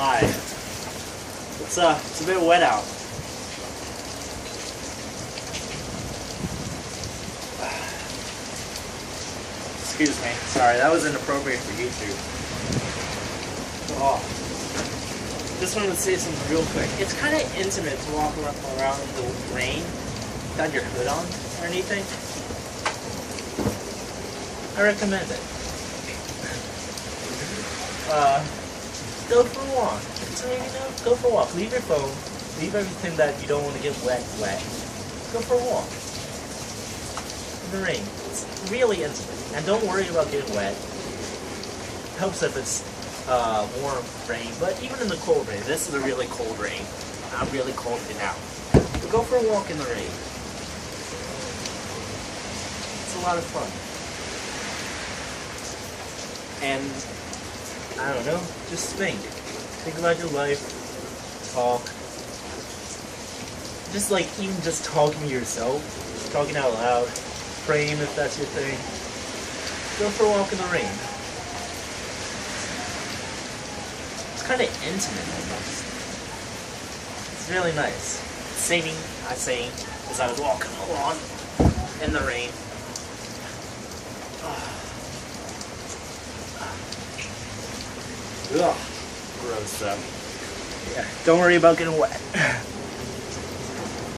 Hi. It's a bit wet out. Excuse me. Sorry, that was inappropriate for YouTube. Oh. Just wanted to say something real quick. It's kind of intimate to walk around in the rain without your hood on or anything. I recommend it. Go for a walk. It's raining out. Go for a walk. Leave your phone. Leave everything that you don't want to get wet. Go for a walk. In the rain. It's really intimate. And don't worry about getting wet. Helps if it's warm rain, but even in the cold rain. This is a really cold rain. I'm really cold now. But go for a walk in the rain. It's a lot of fun. And I don't know, just think. Think about your life. Talk. Just like, even just talking to yourself. Talking out loud. Frame if that's your thing. Go for a walk in the rain. It's kind of intimate almost. It's really nice. I sang as I was walking along in the rain. Ugh. Gross though. Yeah, don't worry about getting wet.